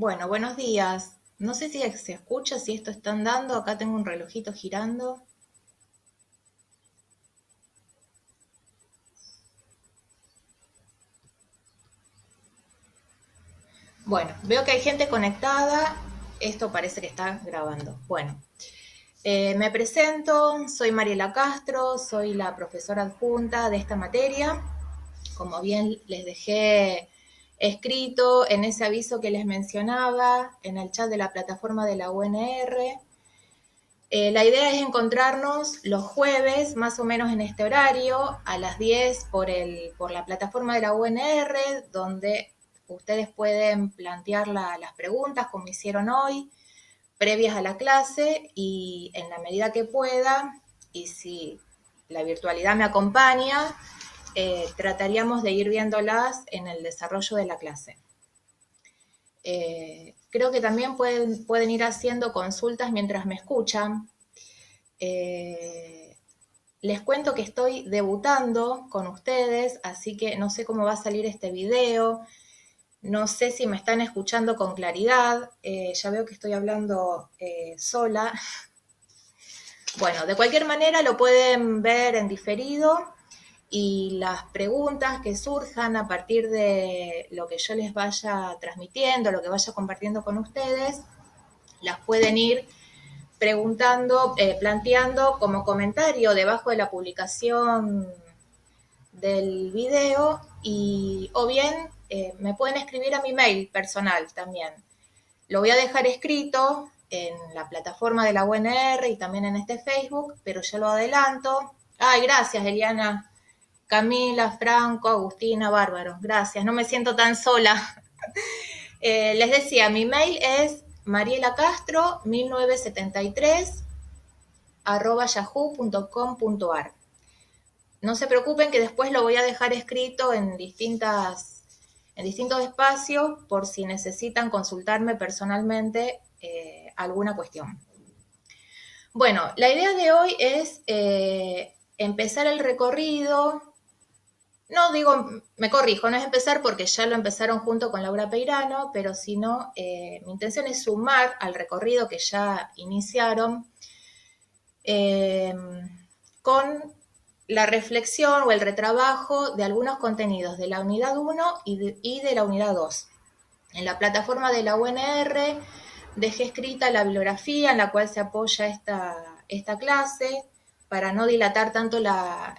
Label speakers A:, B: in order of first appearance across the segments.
A: Bueno, buenos días. No sé si se escucha, si esto está andando. Acá tengo un relojito girando. Bueno, veo que hay gente conectada. Esto parece que está grabando. Bueno, me presento. Soy Mariela Castro. Soy la profesora adjunta de esta materia. Como bien les dejé escrito en ese aviso que les mencionaba en el chat de la plataforma de la UNR. La idea es encontrarnos los jueves, más o menos en este horario, a las 10 por la plataforma de la UNR, donde ustedes pueden plantear las preguntas como hicieron hoy, previas a la clase, y en la medida que pueda, y si la virtualidad me acompaña, trataríamos de ir viéndolas en el desarrollo de la clase. Creo que también pueden ir haciendo consultas mientras me escuchan. Les cuento que estoy debutando con ustedes, así que no sé cómo va a salir este video, no sé si me están escuchando con claridad, ya veo que estoy hablando sola. Bueno, de cualquier manera lo pueden ver en diferido y las preguntas que surjan a partir de lo que yo les vaya transmitiendo, lo que vaya compartiendo con ustedes, las pueden ir preguntando, planteando como comentario debajo de la publicación del video o bien me pueden escribir a mi mail personal también. Lo voy a dejar escrito en la plataforma de la UNR y también en este Facebook, pero ya lo adelanto. Ay, gracias, Eliana, Camila, Franco, Agustina, Bárbaro, gracias, no me siento tan sola. Les decía, mi mail es marielacastro1973 yahoo.com.ar. No se preocupen que después lo voy a dejar escrito en distintos espacios por si necesitan consultarme personalmente alguna cuestión. Bueno, la idea de hoy es empezar el recorrido. No digo, me corrijo, no es empezar porque ya lo empezaron junto con Laura Peirano, pero si no, mi intención es sumar al recorrido que ya iniciaron con la reflexión o el retrabajo de algunos contenidos de la unidad 1 y de la unidad 2. En la plataforma de la UNR dejé escrita la bibliografía en la cual se apoya esta clase para no dilatar tanto la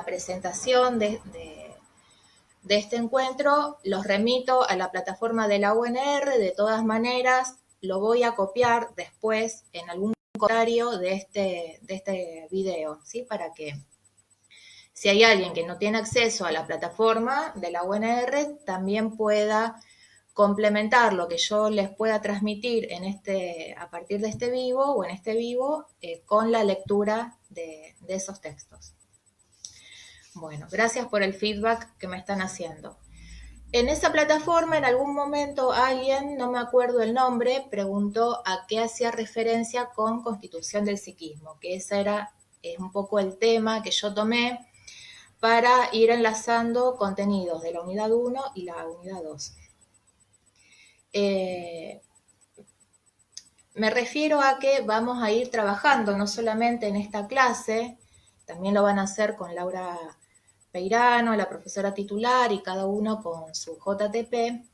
A: presentación de este encuentro. Los remito a la plataforma de la UNR. De todas maneras, lo voy a copiar después en algún comentario de este video, ¿sí? Para que si hay alguien que no tiene acceso a la plataforma de la UNR, también pueda complementar lo que yo les pueda transmitir a partir de este vivo o en este vivo con la lectura de esos textos. Bueno, gracias por el feedback que me están haciendo. En esa plataforma, en algún momento, alguien, no me acuerdo el nombre, preguntó a qué hacía referencia con constitución del psiquismo, que ese es un poco el tema que yo tomé para ir enlazando contenidos de la unidad 1 y la unidad 2. Me refiero a que vamos a ir trabajando no solamente en esta clase, también lo van a hacer con Laura Peirano, la profesora titular, y cada uno con su JTP,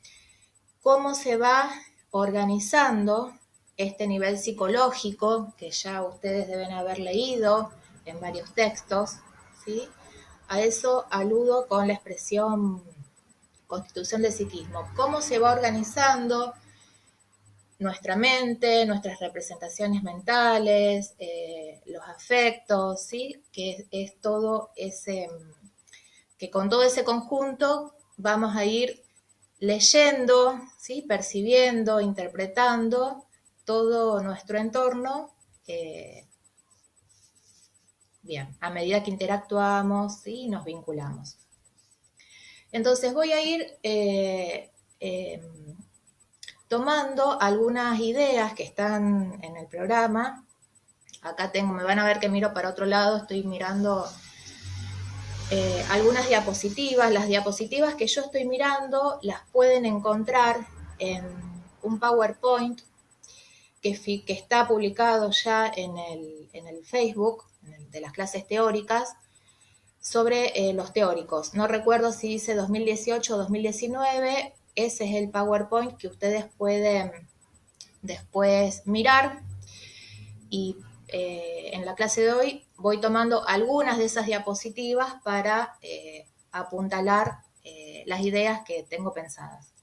A: cómo se va organizando este nivel psicológico que ya ustedes deben haber leído en varios textos, ¿sí? A eso aludo con la expresión constitución del psiquismo. Cómo se va organizando nuestra mente, nuestras representaciones mentales, los afectos, ¿sí? Que es todo que con todo ese conjunto vamos a ir leyendo, ¿sí? Percibiendo, interpretando todo nuestro entorno, bien, a medida que interactuamos, ¿sí? Y nos vinculamos. Entonces voy a ir tomando algunas ideas que están en el programa. Acá me van a ver que miro para otro lado, estoy mirando algunas diapositivas. Las diapositivas que yo estoy mirando las pueden encontrar en un PowerPoint que está publicado ya en el Facebook de las clases teóricas sobre los teóricos. No recuerdo si dice 2018 o 2019, ese es el PowerPoint que ustedes pueden después mirar y en la clase de hoy voy tomando algunas de esas diapositivas para apuntalar las ideas que tengo pensadas.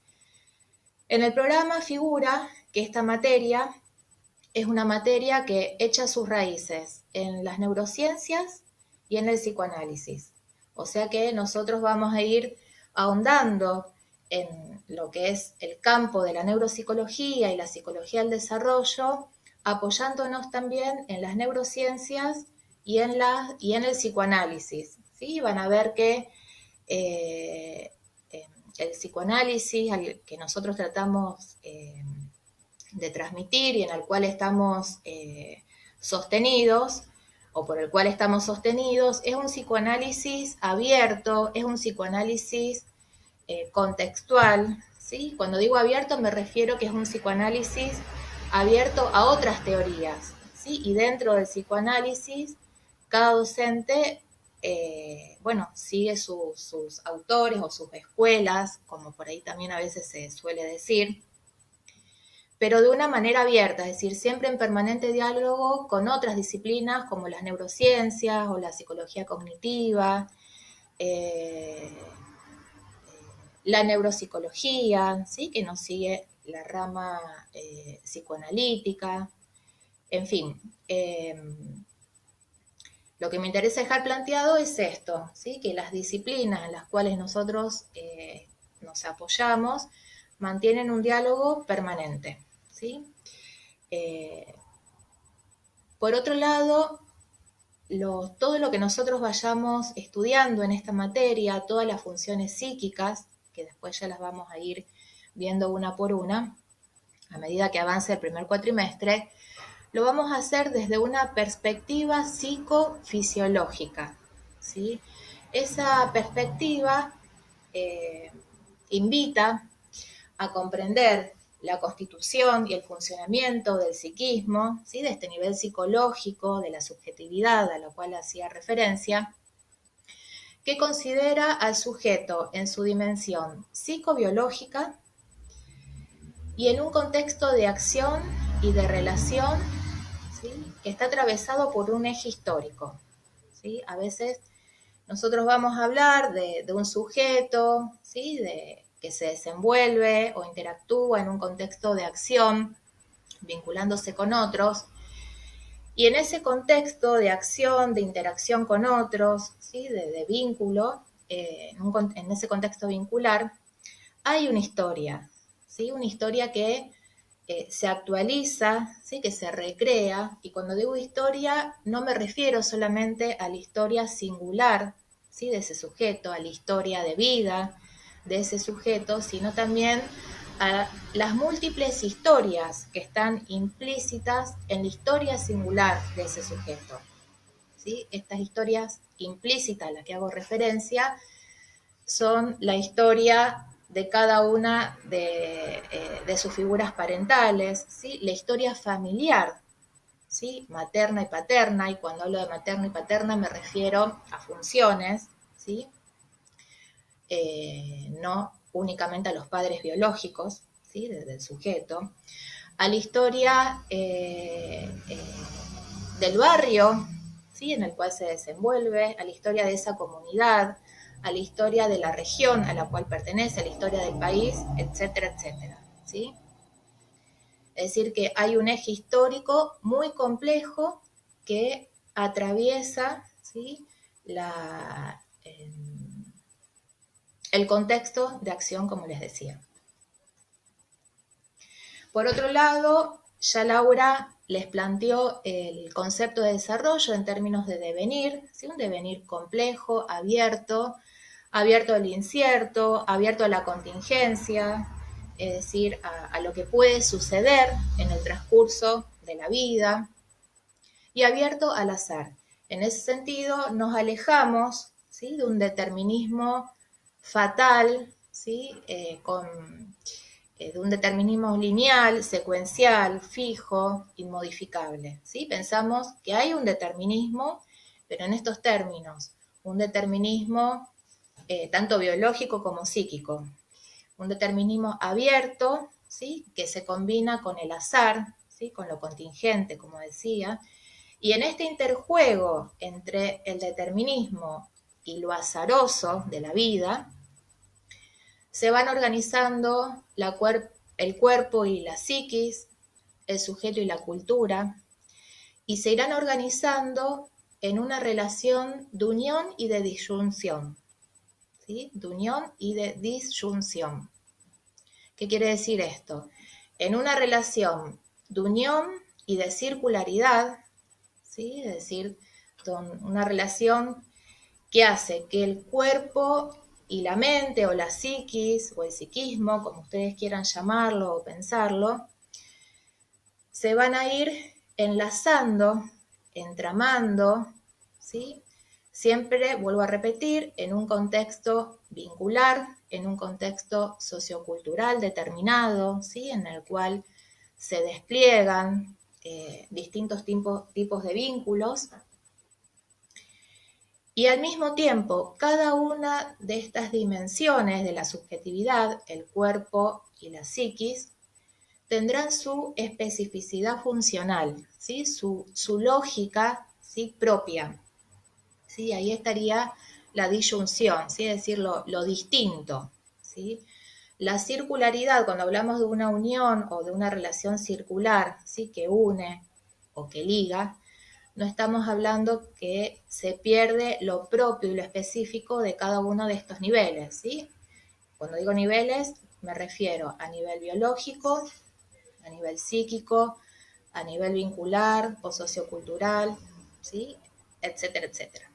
A: En el programa figura que esta materia es una materia que echa sus raíces en las neurociencias y en el psicoanálisis. O sea que nosotros vamos a ir ahondando en lo que es el campo de la neuropsicología y la psicología del desarrollo, apoyándonos también en las neurociencias y en el psicoanálisis. ¿Sí? Van a ver que el psicoanálisis al que nosotros tratamos de transmitir y en el cual estamos sostenidos, o por el cual estamos sostenidos, es un psicoanálisis abierto, es un psicoanálisis contextual, ¿sí? Cuando digo abierto me refiero que es un psicoanálisis abierto a otras teorías, ¿sí? Y dentro del psicoanálisis, cada docente, sigue sus autores o sus escuelas, como por ahí también a veces se suele decir, pero de una manera abierta, es decir, siempre en permanente diálogo con otras disciplinas como las neurociencias o la psicología cognitiva, eh, la neuropsicología, ¿sí? Que nos sigue la rama psicoanalítica, en fin. Lo que me interesa dejar planteado es esto, ¿sí? Que las disciplinas en las cuales nosotros nos apoyamos mantienen un diálogo permanente, ¿sí? Por otro lado, todo lo que nosotros vayamos estudiando en esta materia, todas las funciones psíquicas, que después ya las vamos a ir viendo una por una, a medida que avance el primer cuatrimestre, lo vamos a hacer desde una perspectiva psicofisiológica, ¿sí? Esa perspectiva invita a comprender la constitución y el funcionamiento del psiquismo, ¿sí? De este nivel psicológico, de la subjetividad a la cual hacía referencia, que considera al sujeto en su dimensión psicobiológica y en un contexto de acción y de relación, ¿sí? Que está atravesado por un eje histórico, ¿sí? A veces nosotros vamos a hablar de un sujeto, ¿sí? Que se desenvuelve o interactúa en un contexto de acción, vinculándose con otros, y en ese contexto de acción, de interacción con otros, ¿sí? de vínculo, en ese contexto vincular, hay una historia, ¿sí? Una historia que se actualiza, ¿sí? Que se recrea, y cuando digo historia no me refiero solamente a la historia singular, ¿sí? De ese sujeto, a la historia de vida de ese sujeto, sino también a las múltiples historias que están implícitas en la historia singular de ese sujeto, ¿sí? Estas historias implícitas a las que hago referencia son la historia de cada una de sus figuras parentales, ¿sí? La historia familiar, ¿sí? Materna y paterna, y cuando hablo de materna y paterna me refiero a funciones, ¿sí? No únicamente a los padres biológicos, ¿sí? Del sujeto, a la historia del barrio, ¿sí? En el cual se desenvuelve, a la historia de esa comunidad, a la historia de la región a la cual pertenece, a la historia del país, etcétera, etcétera, ¿sí? Es decir, que hay un eje histórico muy complejo que atraviesa, ¿sí? El contexto de acción, como les decía. Por otro lado, ya Laura les planteó el concepto de desarrollo en términos de devenir, ¿sí? Un devenir complejo, abierto al incierto, abierto a la contingencia, es decir, a lo que puede suceder en el transcurso de la vida, y abierto al azar. En ese sentido, nos alejamos, ¿sí? De un determinismo fatal, ¿sí? de un determinismo lineal, secuencial, fijo, inmodificable. ¿Sí? Pensamos que hay un determinismo, pero en estos términos, un determinismo tanto biológico como psíquico. Un determinismo abierto, ¿sí? Que se combina con el azar, ¿sí? Con lo contingente, como decía. Y en este interjuego entre el determinismo y lo azaroso de la vida, se van organizando el cuerpo y la psiquis, el sujeto y la cultura, y se irán organizando en una relación de unión y de disyunción. ¿Sí? De unión y de disyunción. ¿Qué quiere decir esto? En una relación de unión y de circularidad, ¿sí? Es decir, una relación que hace que el cuerpo y la mente o la psiquis o el psiquismo, como ustedes quieran llamarlo o pensarlo, se van a ir enlazando, entramando, ¿sí? Siempre, vuelvo a repetir, en un contexto vincular, en un contexto sociocultural determinado, ¿sí? En el cual se despliegan distintos tipos de vínculos. Y al mismo tiempo, cada una de estas dimensiones de la subjetividad, el cuerpo y la psiquis, tendrán su especificidad funcional, ¿sí? Su lógica, ¿sí? Propia. ¿Sí? Ahí estaría la disyunción, ¿sí? Es decir, lo distinto. ¿Sí? La circularidad, cuando hablamos de una unión o de una relación circular, ¿sí? Que une o que liga, no estamos hablando que se pierde lo propio y lo específico de cada uno de estos niveles. ¿Sí? Cuando digo niveles, me refiero a nivel biológico, a nivel psíquico, a nivel vincular o sociocultural, ¿sí? Etcétera, etcétera.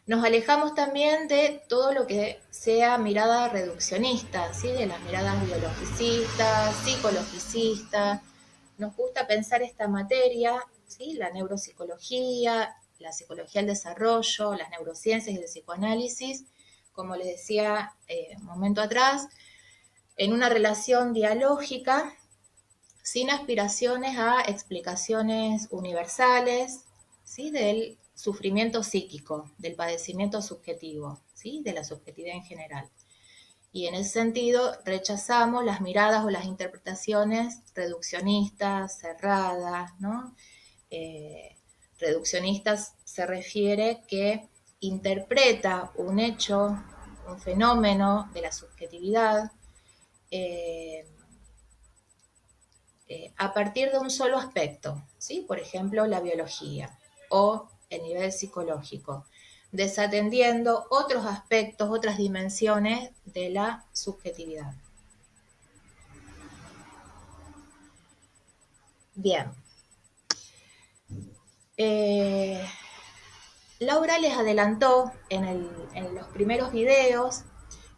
A: Nos alejamos también de todo lo que sea mirada reduccionista, ¿sí? De las miradas biologicistas, psicologicistas. Nos gusta pensar esta materia, ¿sí? La neuropsicología, la psicología del desarrollo, las neurociencias y el psicoanálisis, como les decía un momento atrás, en una relación dialógica sin aspiraciones a explicaciones universales, ¿sí? Del sufrimiento psíquico, del padecimiento subjetivo, ¿sí? De la subjetividad en general. Y en ese sentido rechazamos las miradas o las interpretaciones reduccionistas, cerradas, ¿no? Reduccionistas se refiere que interpreta un hecho, un fenómeno de la subjetividad, a partir de un solo aspecto, ¿sí? Por ejemplo, la biología o el nivel psicológico, desatendiendo otros aspectos, otras dimensiones de la subjetividad. Bien. Laura les adelantó en los primeros videos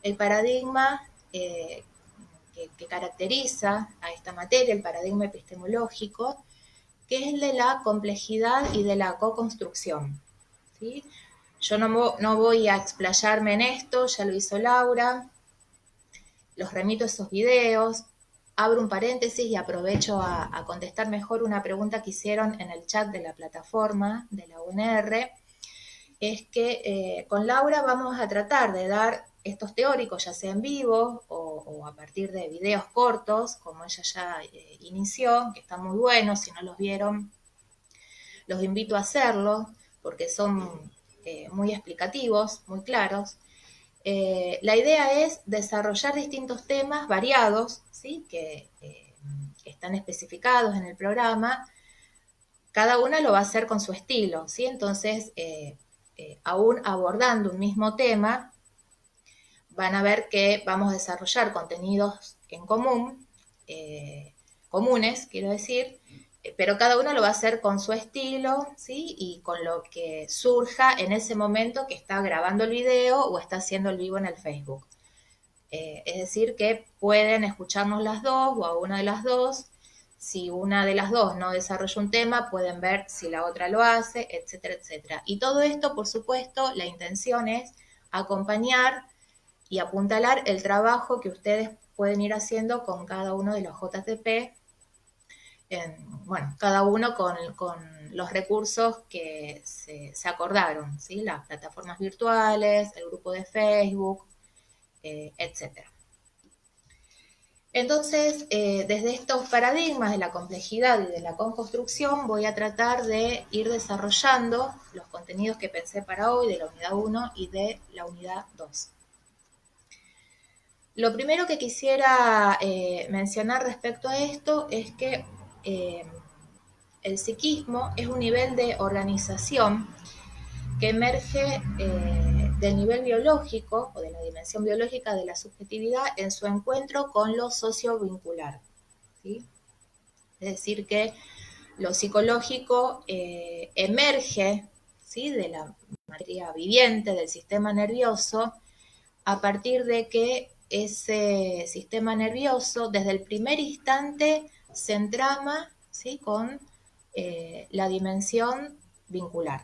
A: el paradigma que caracteriza a esta materia, el paradigma epistemológico, que es el de la complejidad y de la co-construcción. ¿Sí? Yo no voy a explayarme en esto, ya lo hizo Laura, los remito a esos videos, abro un paréntesis y aprovecho a contestar mejor una pregunta que hicieron en el chat de la plataforma de la UNR, es que con Laura vamos a tratar de dar estos teóricos, ya sea en vivo o a partir de videos cortos, como ella ya inició, que están muy buenos, si no los vieron, los invito a hacerlo, porque son muy explicativos, muy claros. La idea es desarrollar distintos temas variados, ¿sí? Que están especificados en el programa. Cada una lo va a hacer con su estilo, ¿sí? Entonces, aún abordando un mismo tema, van a ver que vamos a desarrollar contenidos en común, comunes, quiero decir, pero cada uno lo va a hacer con su estilo, ¿sí? Y con lo que surja en ese momento que está grabando el video o está haciendo el vivo en el Facebook. Es decir, que pueden escucharnos las dos o a una de las dos. Si una de las dos no desarrolla un tema, pueden ver si la otra lo hace, etcétera, etcétera. Y todo esto, por supuesto, la intención es acompañar y apuntalar el trabajo que ustedes pueden ir haciendo con cada uno de los JTP, bueno, cada uno con los recursos que se acordaron, ¿sí? Las plataformas virtuales, el grupo de Facebook, etcétera. Entonces, desde estos paradigmas de la complejidad y de la construcción, voy a tratar de ir desarrollando los contenidos que pensé para hoy de la unidad 1 y de la unidad 2. Lo primero que quisiera mencionar respecto a esto es que el psiquismo es un nivel de organización que emerge del nivel biológico o de la dimensión biológica de la subjetividad en su encuentro con lo sociovincular, ¿sí? Es decir, que lo psicológico emerge, ¿sí?, de la materia viviente del sistema nervioso a partir de que ese sistema nervioso desde el primer instante se entrama, ¿sí?, con la dimensión vincular.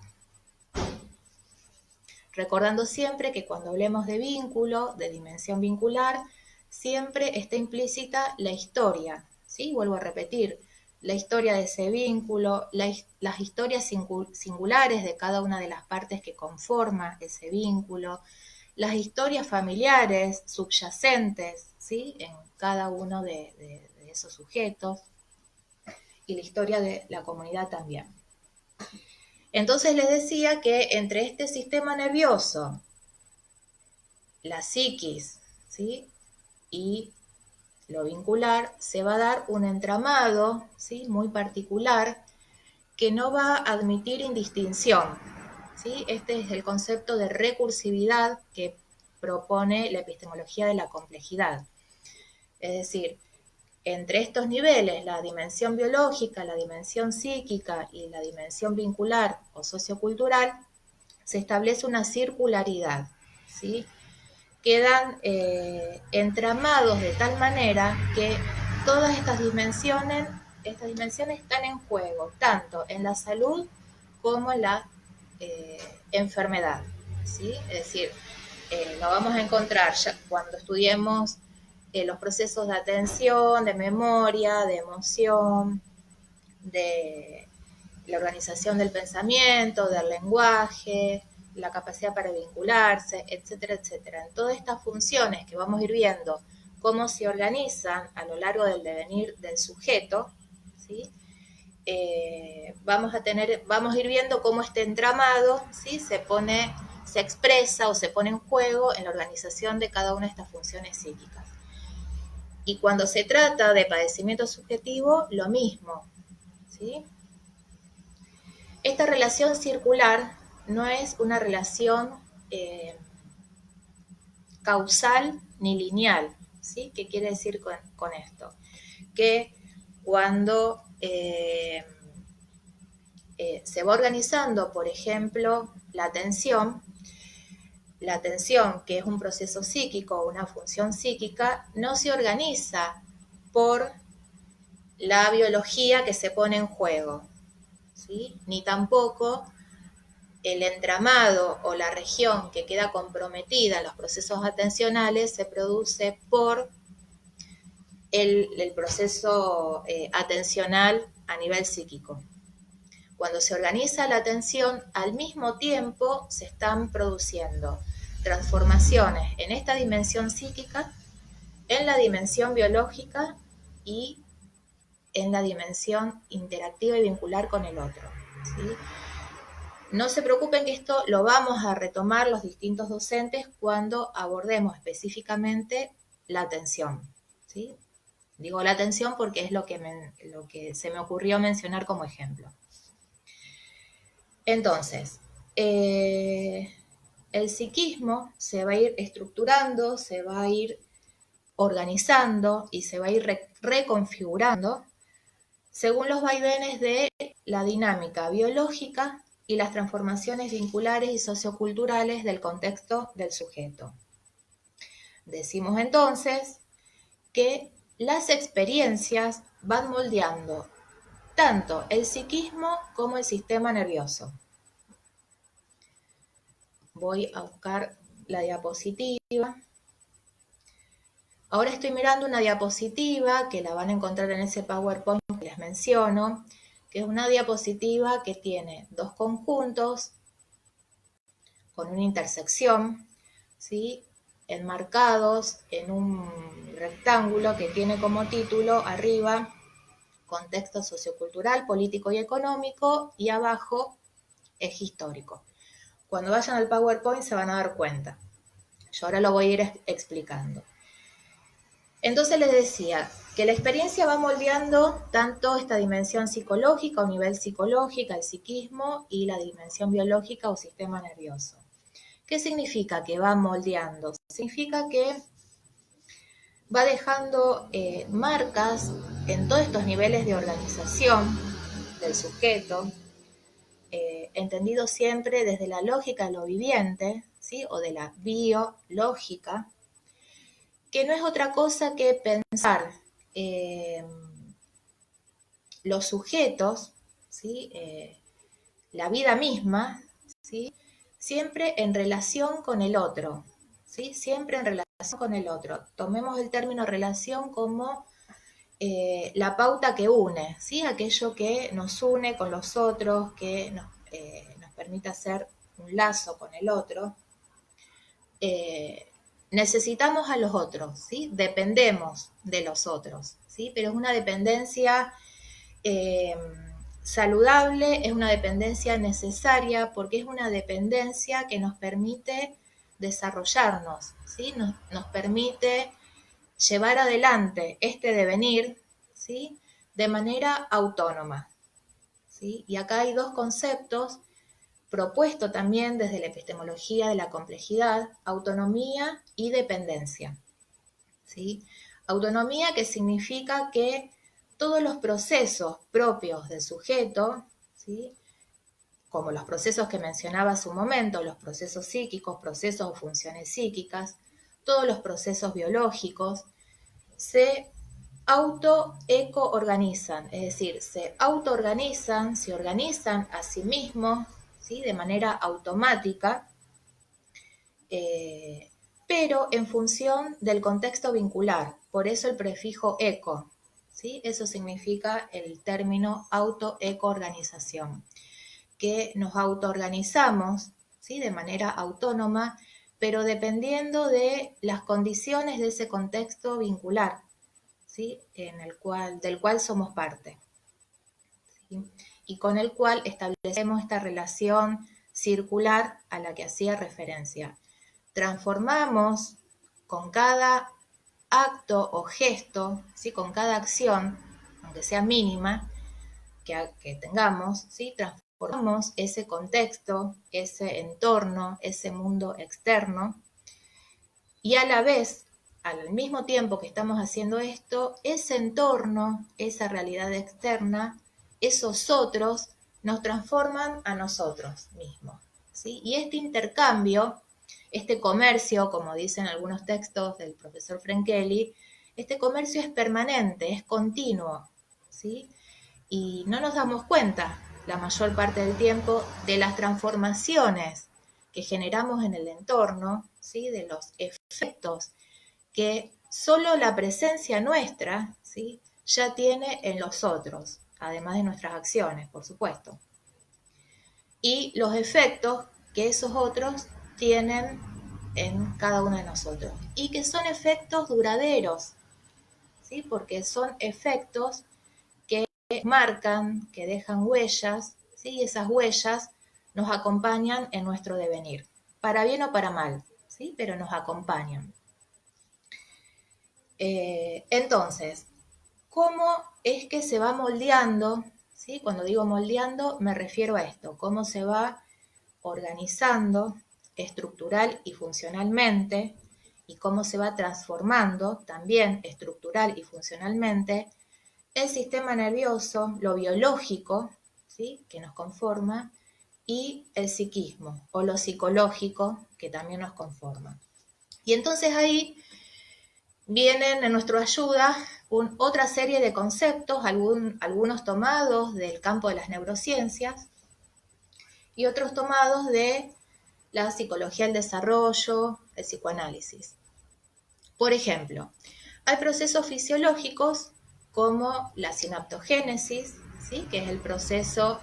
A: Recordando siempre que cuando hablemos de vínculo, de dimensión vincular, siempre está implícita la historia, ¿sí? Vuelvo a repetir, la historia de ese vínculo, las historias singulares de cada una de las partes que conforma ese vínculo, las historias familiares subyacentes, ¿sí?, en cada uno de esos sujetos, y la historia de la comunidad también. Entonces les decía que entre este sistema nervioso, la psiquis, ¿sí?, y lo vincular, se va a dar un entramado, ¿sí?, muy particular que no va a admitir indistinción, ¿sí? Este es el concepto de recursividad que propone la epistemología de la complejidad. Es decir, entre estos niveles, la dimensión biológica, la dimensión psíquica y la dimensión vincular o sociocultural, se establece una circularidad, ¿sí? Quedan entramados de tal manera que todas estas dimensiones están en juego, tanto en la salud como en la enfermedad, ¿sí? Es decir, lo vamos a encontrar ya cuando estudiemos los procesos de atención, de memoria, de emoción, de la organización del pensamiento, del lenguaje, la capacidad para vincularse, etcétera, etcétera. En todas estas funciones que vamos a ir viendo cómo se organizan a lo largo del devenir del sujeto, ¿sí? Vamos a ir viendo cómo este entramado, ¿sí?, se expresa o se pone en juego en la organización de cada una de estas funciones psíquicas. Y cuando se trata de padecimiento subjetivo, lo mismo, ¿sí? Esta relación circular no es una relación causal ni lineal, ¿sí? ¿Qué quiere decir con esto? Que cuando se va organizando, por ejemplo, la atención, que es un proceso psíquico, una función psíquica, no se organiza por la biología que se pone en juego, ¿sí?, ni tampoco el entramado o la región que queda comprometida en los procesos atencionales se produce por el proceso atencional a nivel psíquico. Cuando se organiza la atención, al mismo tiempo se están produciendo transformaciones en esta dimensión psíquica, en la dimensión biológica y en la dimensión interactiva y vincular con el otro, ¿sí? No se preocupen que esto lo vamos a retomar los distintos docentes cuando abordemos específicamente la atención, ¿sí? Digo la atención porque es lo que se me ocurrió mencionar como ejemplo. Entonces, el psiquismo se va a ir estructurando, se va a ir organizando y se va a ir reconfigurando según los vaivenes de la dinámica biológica y las transformaciones vinculares y socioculturales del contexto del sujeto. Decimos entonces que las experiencias van moldeando tanto el psiquismo como el sistema nervioso. Voy a buscar la diapositiva. Ahora estoy mirando una diapositiva que la van a encontrar en ese PowerPoint que les menciono, que es una diapositiva que tiene dos conjuntos con una intersección, ¿sí? Enmarcados en un rectángulo que tiene como título arriba contexto sociocultural, político y económico, y abajo eje histórico. Cuando vayan al PowerPoint se van a dar cuenta. Yo ahora lo voy a ir explicando. Entonces les decía que la experiencia va moldeando tanto esta dimensión psicológica o nivel psicológica, el psiquismo, y la dimensión biológica o sistema nervioso. ¿Qué significa que va moldeando? Significa que va dejando marcas en todos estos niveles de organización del sujeto, entendido siempre desde la lógica de lo viviente, ¿sí? O de la biológica, que no es otra cosa que pensar los sujetos, ¿sí? La vida misma, ¿sí? Siempre en relación con el otro, ¿sí? Siempre en relación con el otro. Tomemos el término relación como la pauta que une, ¿sí? Aquello que nos une con los otros, que nos permite hacer un lazo con el otro. Necesitamos a los otros, ¿sí? Dependemos de los otros, ¿sí? Pero es una dependencia saludable, es una dependencia necesaria porque es una dependencia que nos permite desarrollarnos, ¿sí? Nos permite llevar adelante este devenir, ¿sí? De manera autónoma, ¿sí? Y acá hay dos conceptos propuestos también desde la epistemología de la complejidad: autonomía y dependencia, ¿sí? Autonomía, que significa que todos los procesos propios del sujeto, ¿sí? Como los procesos que mencionaba hace un momento, los procesos psíquicos, procesos o funciones psíquicas, todos los procesos biológicos, se auto-eco-organizan, es decir, se autoorganizan, se organizan a sí mismos, ¿sí? De manera automática, pero en función del contexto vincular. Por eso el prefijo eco, ¿sí? Eso significa el término auto-eco-organización, que nos autoorganizamos, ¿sí? De manera autónoma, pero dependiendo de las condiciones de ese contexto vincular, ¿sí? Del cual somos parte, ¿sí? Y con el cual establecemos esta relación circular a la que hacía referencia. Transformamos con cada acto o gesto, ¿sí? Con cada acción, aunque sea mínima, que tengamos, ¿sí? Transformamos ese contexto, ese entorno, ese mundo externo, y a la vez, al mismo tiempo que estamos haciendo esto, ese entorno, esa realidad externa, esos otros, nos transforman a nosotros mismos, ¿sí? Y este intercambio, este comercio, como dicen algunos textos del profesor Frankeli, este comercio es permanente, es continuo, ¿sí? Y no nos damos cuenta la mayor parte del tiempo de las transformaciones que generamos en el entorno, ¿sí? De los efectos que solo la presencia nuestra, ¿sí? Ya tiene en los otros, además de nuestras acciones, por supuesto. Y los efectos que esos otros tienen en cada uno de nosotros. Y que son efectos duraderos, ¿sí? Porque son efectos que marcan, que dejan huellas, ¿sí? Y esas huellas nos acompañan en nuestro devenir, para bien o para mal, ¿sí? Pero nos acompañan. Entonces, ¿cómo es que se va moldeando? ¿Sí? Cuando digo moldeando, me refiero a esto, cómo se va organizando estructural y funcionalmente, y cómo se va transformando también estructural y funcionalmente el sistema nervioso, lo biológico, ¿sí? Que nos conforma, y el psiquismo o lo psicológico, que también nos conforma. Y entonces ahí vienen en nuestra ayuda otra serie de conceptos, algunos tomados del campo de las neurociencias y otros tomados de la psicología del desarrollo, el psicoanálisis. Por ejemplo, Hay procesos fisiológicos como la sinaptogénesis, ¿sí? Que es el proceso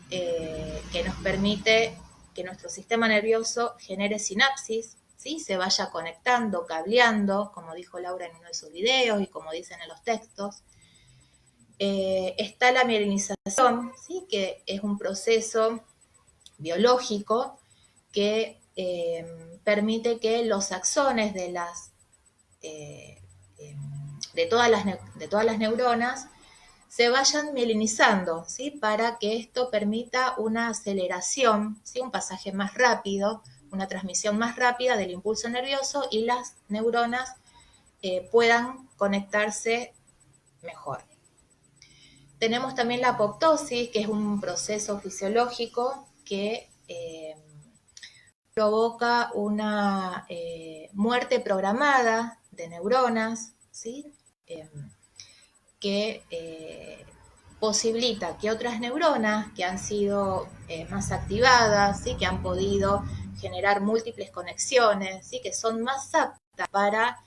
A: que nos permite que nuestro sistema nervioso genere sinapsis, ¿sí? Se vaya conectando, cableando, como dijo Laura en uno de sus videos y como dicen en los textos. Está la mielinización, ¿sí? Que es un proceso biológico que permite que los axones de las de todas las neuronas se vayan mielinizando, ¿sí? Para que esto permita una aceleración, ¿sí? Un pasaje más rápido, una transmisión más rápida del impulso nervioso y las neuronas puedan conectarse mejor. Tenemos también la apoptosis, que es un proceso fisiológico que provoca una muerte programada de neuronas, ¿sí? Que posibilita que otras neuronas que han sido más activadas, ¿sí? Que han podido generar múltiples conexiones, ¿sí? Que son más aptas para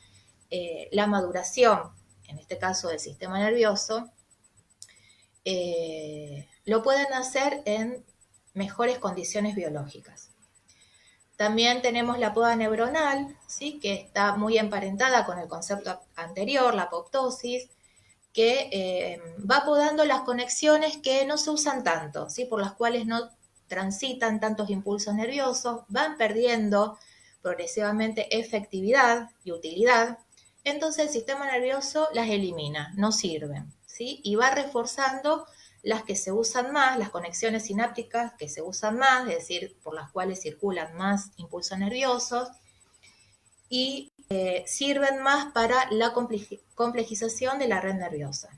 A: la maduración, en este caso del sistema nervioso, lo pueden hacer en mejores condiciones biológicas. También tenemos la poda neuronal, ¿sí? Que está muy emparentada con el concepto anterior, la apoptosis, que va podando las conexiones que no se usan tanto, ¿sí? Por las cuales no transitan tantos impulsos nerviosos, van perdiendo progresivamente efectividad y utilidad, entonces el sistema nervioso las elimina, no sirven, ¿sí? Y va reforzando las que se usan más, las conexiones sinápticas que se usan más, es decir, por las cuales circulan más impulsos nerviosos, y sirven más para la complejización de la red nerviosa.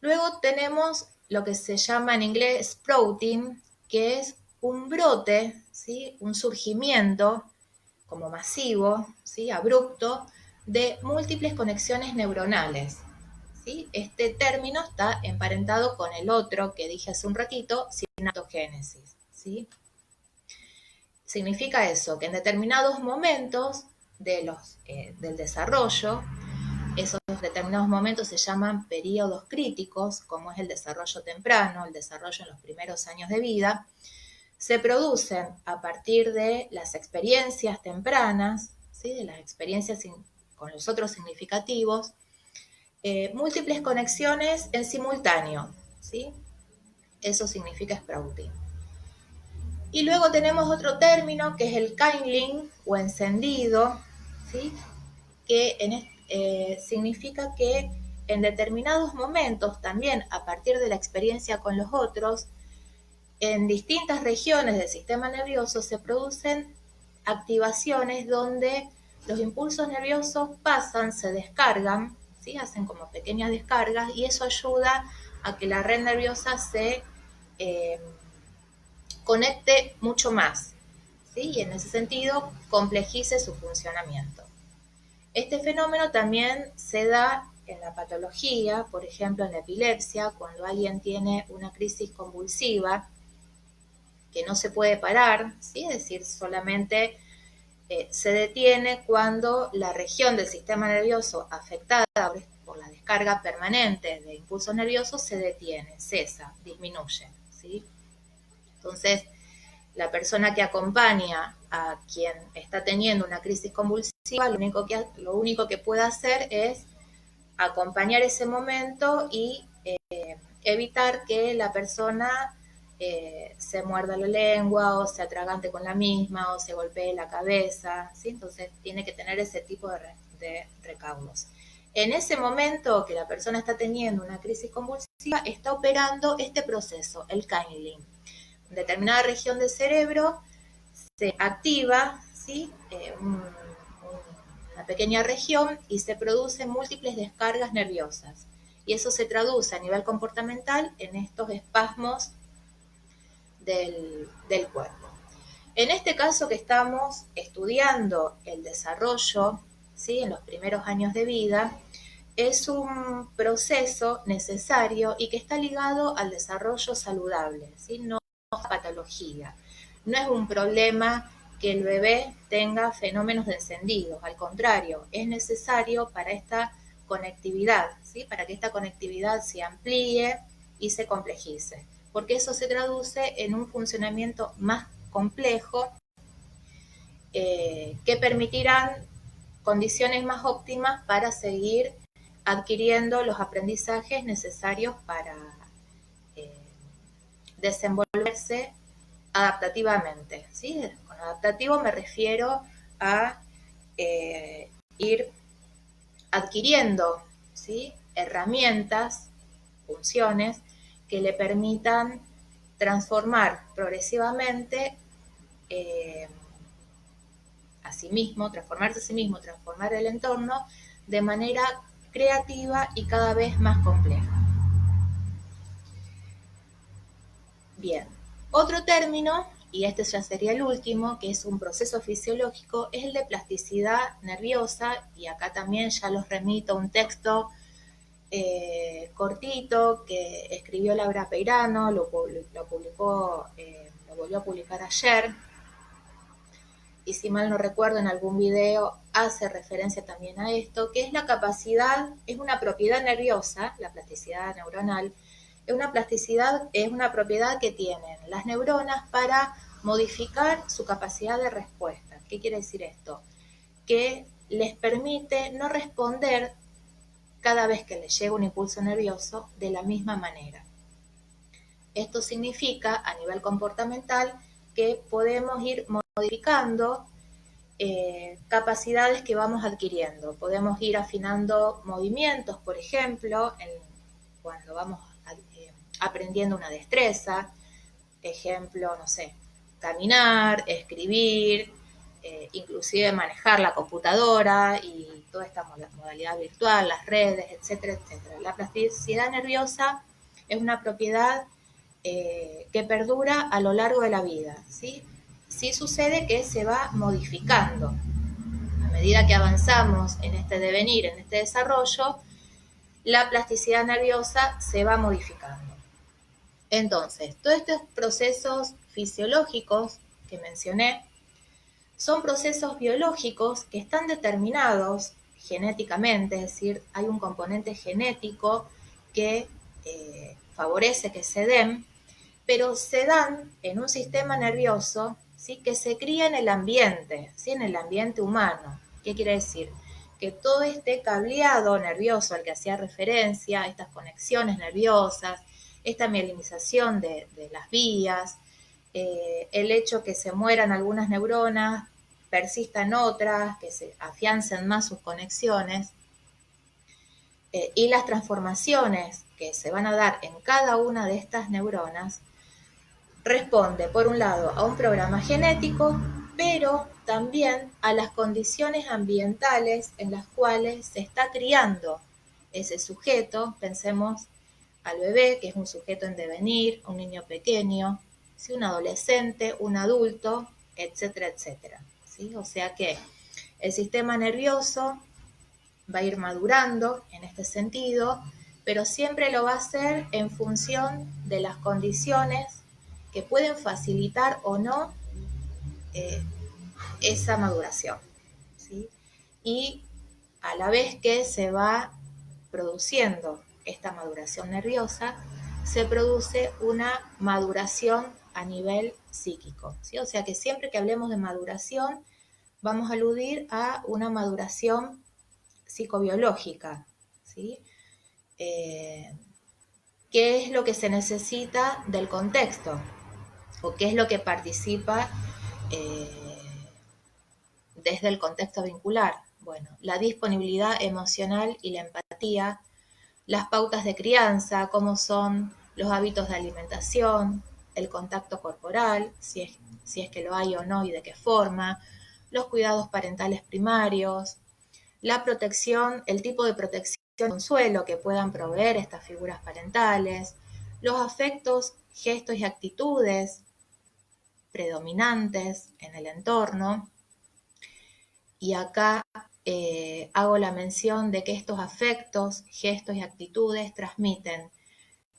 A: Luego tenemos lo que se llama en inglés sprouting, que es un brote, ¿sí? Un surgimiento como masivo, ¿sí? Abrupto, de múltiples conexiones neuronales, ¿sí? Este término está emparentado con el otro que dije hace un ratito, sinaptogénesis, ¿sí? Significa eso, que en determinados momentos del desarrollo, esos determinados momentos se llaman periodos críticos, como es el desarrollo temprano, el desarrollo en los primeros años de vida, se producen a partir de las experiencias tempranas, ¿sí? De las experiencias con los otros significativos, múltiples conexiones en simultáneo, ¿sí? Eso significa sprouting. Y luego tenemos otro término que es el kindling o encendido, ¿sí? Que significa que en determinados momentos, también a partir de la experiencia con los otros, en distintas regiones del sistema nervioso se producen activaciones donde los impulsos nerviosos pasan, se descargan, ¿sí? Hacen como pequeñas descargas y eso ayuda a que la red nerviosa se conecte mucho más, ¿sí? Y en ese sentido complejice su funcionamiento. Este fenómeno también se da en la patología, por ejemplo en la epilepsia, cuando alguien tiene una crisis convulsiva que no se puede parar, ¿sí? Es decir, solamente se detiene cuando la región del sistema nervioso afectada por la descarga permanente de impulsos nerviosos se detiene, cesa, disminuye, ¿sí? Entonces, la persona que acompaña a quien está teniendo una crisis convulsiva, lo único que puede hacer es acompañar ese momento y evitar que la persona se muerda la lengua o se atragante con la misma o se golpee la cabeza, ¿sí? Entonces tiene que tener ese tipo de recaudos. En ese momento que la persona está teniendo una crisis convulsiva, está operando este proceso, el kindling. En determinada región del cerebro se activa, ¿sí? Una pequeña región y se producen múltiples descargas nerviosas. Y eso se traduce a nivel comportamental en estos espasmos del cuerpo. En este caso que estamos estudiando el desarrollo, ¿sí? En los primeros años de vida, es un proceso necesario y que está ligado al desarrollo saludable, ¿sí? No a patología. No es un problema que el bebé tenga fenómenos de encendidos. Al contrario, es necesario para esta conectividad, ¿sí? Para que esta conectividad se amplíe y se complejice, porque eso se traduce en un funcionamiento más complejo que permitirán condiciones más óptimas para seguir adquiriendo los aprendizajes necesarios para eh, desenvolverse adaptativamente, ¿sí? Con adaptativo me refiero a ir adquiriendo, ¿sí?, herramientas, funciones que le permitan transformar progresivamente a sí mismo, transformarse a sí mismo, transformar el entorno de manera creativa y cada vez más compleja. Bien, otro término, y este ya sería el último, que es un proceso fisiológico, es el de plasticidad nerviosa, y acá también ya los remito a un texto cortito que escribió Laura Peirano, lo publicó, lo volvió a publicar ayer, y si mal no recuerdo en algún video hace referencia también a esto, que es la capacidad, es una propiedad nerviosa, la plasticidad neuronal, es una propiedad que tienen las neuronas para modificar su capacidad de respuesta. ¿Qué quiere decir esto? Que les permite no responder cada vez que les llega un impulso nervioso de la misma manera. Esto significa, a nivel comportamental, que podemos ir modificando capacidades que vamos adquiriendo. Podemos ir afinando movimientos, por ejemplo, cuando vamos aprendiendo una destreza, ejemplo, no sé, caminar, escribir, inclusive manejar la computadora y toda esta modalidad virtual, las redes, etcétera, etcétera. La plasticidad nerviosa es una propiedad que perdura a lo largo de la vida, ¿sí? Sí sucede que se va modificando. A medida que avanzamos en este devenir, en este desarrollo, la plasticidad nerviosa se va modificando. Entonces, todos estos procesos fisiológicos que mencioné son procesos biológicos que están determinados genéticamente, es decir, hay un componente genético que favorece que se den, pero se dan en un sistema nervioso, ¿sí?, que se cría en el ambiente, ¿sí?, en el ambiente humano. ¿Qué quiere decir? Que todo este cableado nervioso al que hacía referencia, estas conexiones nerviosas, esta mielinización de las vías, el hecho que se mueran algunas neuronas, persistan otras, que se afiancen más sus conexiones, y las transformaciones que se van a dar en cada una de estas neuronas, responde, por un lado, a un programa genético, pero también a las condiciones ambientales en las cuales se está criando ese sujeto. Pensemos al bebé, que es un sujeto en devenir, un niño pequeño, ¿sí?, un adolescente, un adulto, etcétera, etcétera, ¿sí? O sea que el sistema nervioso va a ir madurando en este sentido, pero siempre lo va a hacer en función de las condiciones que pueden facilitar o no eh, esa maduración, ¿sí? Y a la vez que se va produciendo esta maduración nerviosa, se produce una maduración a nivel psíquico, ¿sí? O sea que siempre que hablemos de maduración, vamos a aludir a una maduración psicobiológica, ¿sí? ¿Qué es lo que se necesita del contexto? ¿O qué es lo que participa desde el contexto vincular? Bueno, la disponibilidad emocional y la empatía, las pautas de crianza, cómo son los hábitos de alimentación, el contacto corporal, si es que lo hay o no y de qué forma, los cuidados parentales primarios, la protección, el tipo de protección y consuelo que puedan proveer estas figuras parentales, los afectos, gestos y actitudes predominantes en el entorno. Y acá hago la mención de que estos afectos, gestos y actitudes transmiten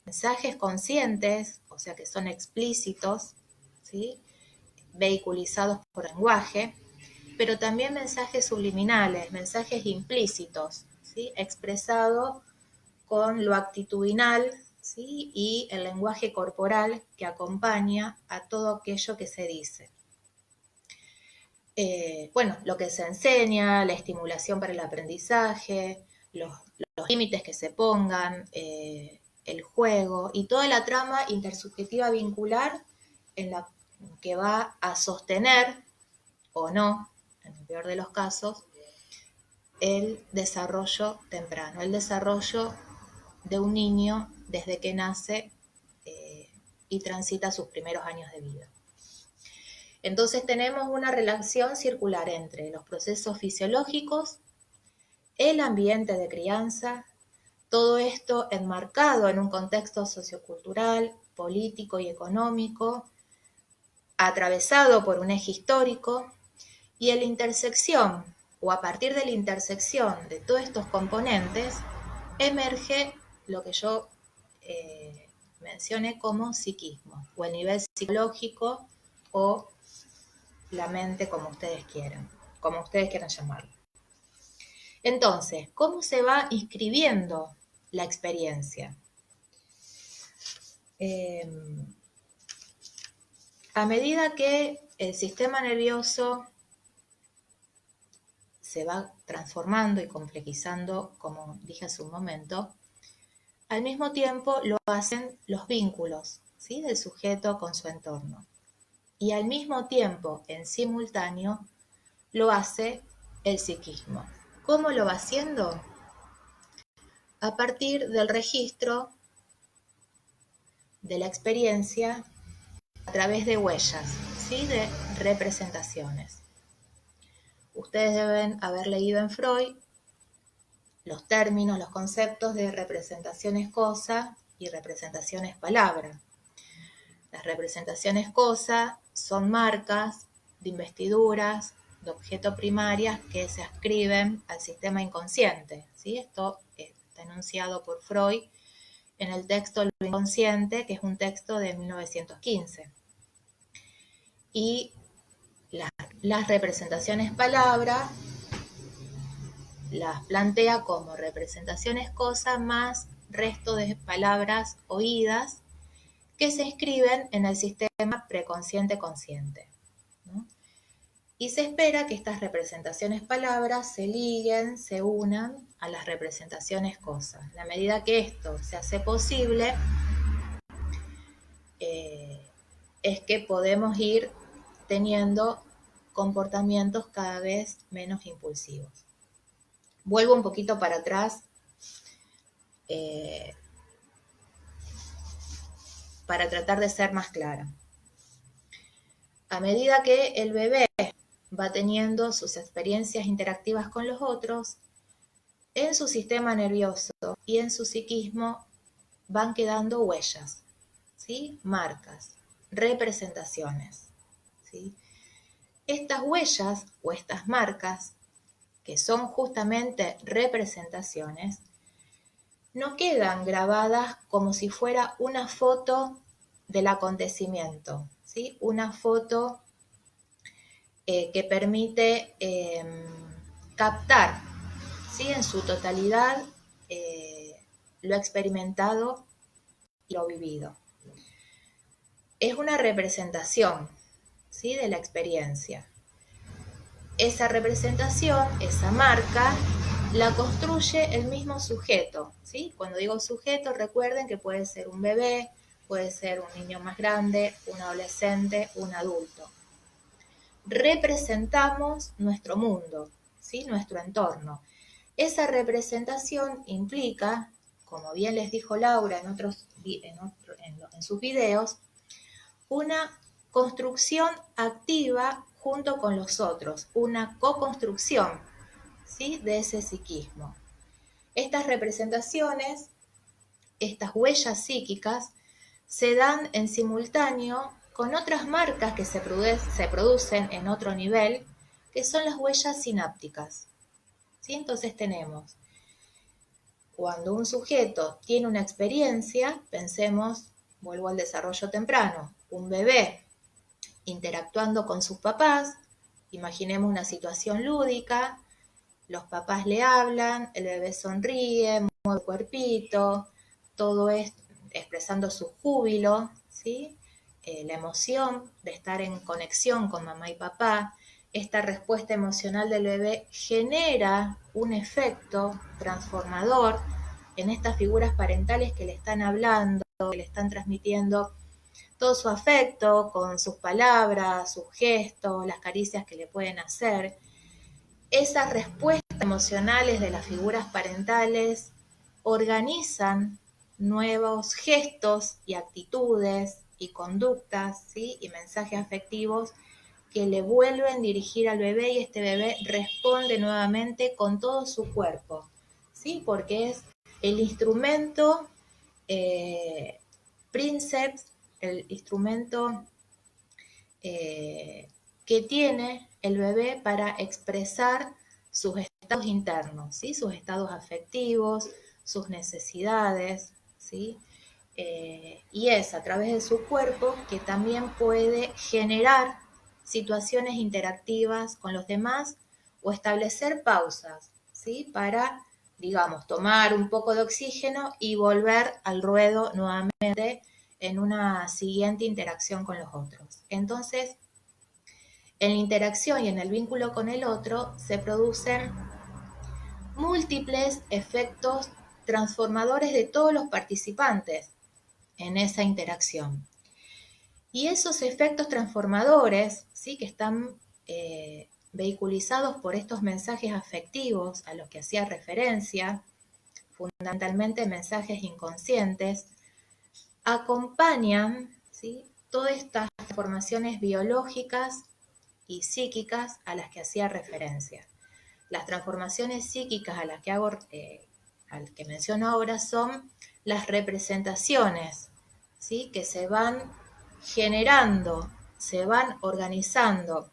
A: mensajes conscientes, o sea que son explícitos, ¿sí?, vehiculizados por lenguaje, pero también mensajes subliminales, mensajes implícitos, ¿sí? Expresados con lo actitudinal, ¿sí? Y el lenguaje corporal que acompaña a todo aquello que se dice. Bueno, lo que se enseña, la estimulación para el aprendizaje, los límites que se pongan, el juego y toda la trama intersubjetiva vincular en la que va a sostener o no, en el peor de los casos, el desarrollo temprano, el desarrollo de un niño desde que nace y transita sus primeros años de vida. Entonces tenemos una relación circular entre los procesos fisiológicos, el ambiente de crianza, todo esto enmarcado en un contexto sociocultural, político y económico, atravesado por un eje histórico, y en la intersección, o a partir de la intersección de todos estos componentes, emerge lo que yo mencioné como psiquismo, o el nivel psicológico, o la mente, como ustedes quieran llamarlo. Entonces, ¿cómo se va inscribiendo la experiencia? A medida que el sistema nervioso se va transformando y complejizando, como dije hace un momento, al mismo tiempo lo hacen los vínculos, ¿sí? Del sujeto con su entorno. Y al mismo tiempo, en simultáneo, lo hace el psiquismo. ¿Cómo lo va haciendo? A partir del registro de la experiencia a través de huellas, ¿sí? De representaciones. Ustedes deben haber leído en Freud los términos, los conceptos de representaciones cosa y representaciones palabra. Las representaciones cosa son marcas de investiduras, de objeto primarias que se ascriben al sistema inconsciente, ¿sí? Esto está enunciado por Freud en el texto Lo inconsciente, que es un texto de 1915. Y las representaciones palabra las plantea como representaciones cosa más resto de palabras oídas que se inscriben en el sistema preconsciente-consciente, ¿no? Y se espera que estas representaciones palabras se liguen, se unan a las representaciones cosas. A medida que esto se hace posible, es que podemos ir teniendo comportamientos cada vez menos impulsivos. Vuelvo un poquito para atrás para tratar de ser más clara. A medida que el bebé va teniendo sus experiencias interactivas con los otros, en su sistema nervioso y en su psiquismo van quedando huellas, ¿sí? Marcas, representaciones, ¿sí? Estas huellas o estas marcas, que son justamente representaciones, no quedan grabadas como si fuera una foto del acontecimiento, ¿sí? Una foto que permite captar, ¿sí? En su totalidad lo experimentado y lo vivido. Es una representación, ¿sí? De la experiencia. Esa representación, esa marca, la construye el mismo sujeto, ¿sí? Cuando digo sujeto, recuerden que puede ser un bebé, puede ser un niño más grande, un adolescente, un adulto. Representamos nuestro mundo, ¿sí? Nuestro entorno. Esa representación implica, como bien les dijo Laura en sus videos, una construcción activa junto con los otros, una co-construcción, ¿sí? De ese psiquismo. Estas representaciones, estas huellas psíquicas, se dan en simultáneo con otras marcas que se producen en otro nivel, que son las huellas sinápticas, ¿sí? Entonces tenemos, cuando un sujeto tiene una experiencia, pensemos, vuelvo al desarrollo temprano, un bebé interactuando con sus papás. Imaginemos una situación lúdica, los papás le hablan, el bebé sonríe, mueve el cuerpito, todo es expresando su júbilo, ¿sí? La emoción de estar en conexión con mamá y papá. Esta respuesta emocional del bebé genera un efecto transformador en estas figuras parentales que le están hablando, que le están transmitiendo todo su afecto con sus palabras, sus gestos, las caricias que le pueden hacer. Esas respuestas emocionales de las figuras parentales organizan nuevos gestos y actitudes y conductas, ¿sí? Y mensajes afectivos que le vuelven a dirigir al bebé, y este bebé responde nuevamente con todo su cuerpo, ¿sí? Porque es el instrumento Princeps, el instrumento que tiene el bebé para expresar sus estados internos, ¿sí? Sus estados afectivos, sus necesidades, ¿sí? Y es a través de su cuerpo que también puede generar situaciones interactivas con los demás o establecer pausas, ¿sí? Para, digamos, tomar un poco de oxígeno y volver al ruedo nuevamente en una siguiente interacción con los otros. Entonces, en la interacción y en el vínculo con el otro se producen múltiples efectos transformadores de todos los participantes en esa interacción. Y esos efectos transformadores, ¿sí? Que están vehiculizados por estos mensajes afectivos a los que hacía referencia, fundamentalmente mensajes inconscientes, acompañan, ¿sí? Todas estas transformaciones biológicas y psíquicas a las que hacía referencia. Las transformaciones psíquicas a las que al que menciono ahora son las representaciones, ¿sí? Que se van generando, se van organizando